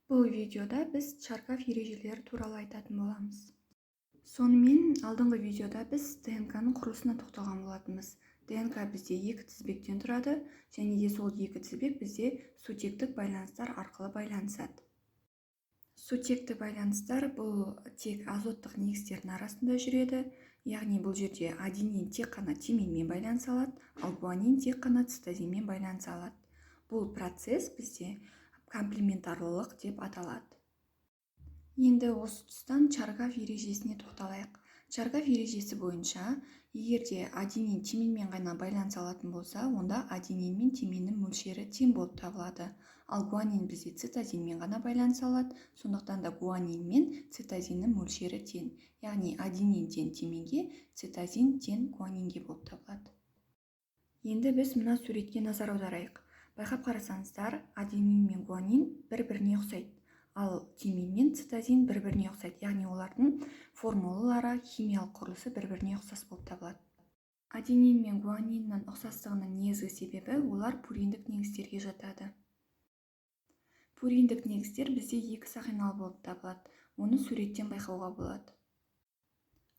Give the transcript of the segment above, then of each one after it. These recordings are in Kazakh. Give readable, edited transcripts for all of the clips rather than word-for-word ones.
Бұл видеода біз Чаргав ережелері туралы айтатын боламыз. Сонымен алдыңғы видеода біз ДНК-ның құрылысына тоқталған болатынбыз. ДНК бізде екі тізбектен тұрады, және де сол екі тізбек бізде сутектік байланыстар арқылы байланысады. Сутектік байланыстар бұл тек азоттық негіздердің арасында жүреді, яғни бұл жерде аденин тек қана тименмен байланыса алады, ал гуанин тек қана цитозинмен байланыса алады. Бұл процесс бізде комплементарлылық деп аталады. Енді осы тұстан Чаргав ережесіне тоқталайық. Чаргав ережесі бойынша, егерде аденин тименмен ғана байланыса алатын болса, онда аденин мен тименнің мөлшері тең болып табылады. Ал гуанин бізде цитозинмен ғана байланыса алады, сондықтан да гуанин мен цитозиннің мөлшері тең. Яғни аденин тең тименге, цитозин тең гуанинге болып табылады. Енді біз мына суретке назар аударайық. Байқап қарасаңыздар, аденин мен гуанин бір-біріне ұқсайды, ал тимин мен цитозин бір-біріне ұқсайды, яғни олардың формулалары, химиялық құрылысы бір-біріне ұқсас болып табылады. Аденин мен гуаниннің ұқсастығының негізгі себебі олар пуриндік негіздерге жатады. Пуриндік негіздер бізде екі сақиналы болып табылады, оны суреттен байқауға болады.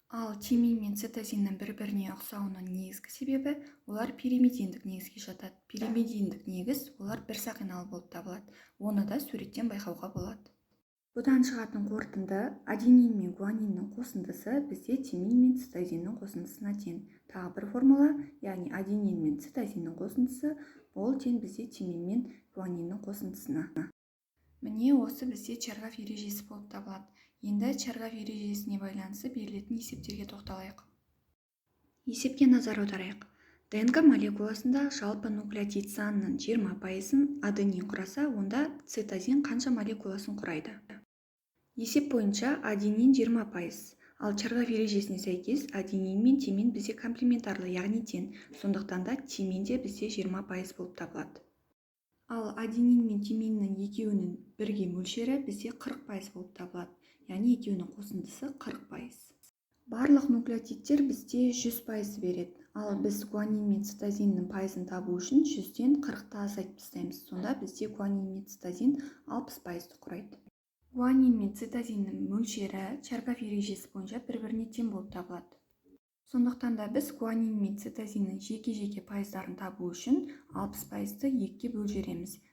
Ал тимин мен цитозиннің бір-біріне ұқсауының негізгі себебі олар пиримидиндік негізге жатады. Пиримидиндік негіз олар бір сақиналы болып табылады. Оны да суреттен байқауға болады. Бұдан шығатын қорытынды аденин мен гуаниннің қосындысы бізде тимин мен цитозиннің қосындысына тең. Тағы бір формула, яғни аденин мен цитозиннің қосындысы ол тең бізде тимин мен гуаниннің қосындысына. Міне осы бізде Чаргав ережесі болып табылады. Енді Чаргав ережесіне байланысты берілетін есептерге тоқталайық. Есепке назар аударайық. ДНК молекуласында жалпы нуклеотид санының 20%-ын аденин құраса, онда цитозин қанша молекуласын құрайды? Есеп бойынша аденин 20%, ал Чаргав ережесіне сәйкес аденин мен тимин бізде комплементарлы, яғни тең, сондықтан да тимин де бізде 20% болып табылады. Ал аденин мен тиминнің екеуінің бірге мөлшері бізде 40% болып табылады, яғни екеуінің қосындысы 40%. Барлық нуклеотидтер бізде 100% береді, ал біз гуанин мен цитозиннің пайызын табу үшін 100-ден 40-та азайтып тастаймыз. Сонда бізде гуанин мен цитозин 60% құрайды. Гуанин мен цитозиннің мөлшері Чаргав ережесі бойынша бір-біріне тең болып табылады. Сондықтан да біз гуанин мен цитозиннің жеке-жеке пайыздарын табу үшін 60%-ты 2-ге бөліп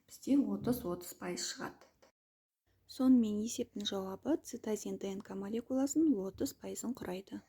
бізде 30-30% шығады. Сонымен есептің жауабы цитозин ДНК молекуласының 30%-ын құрайды.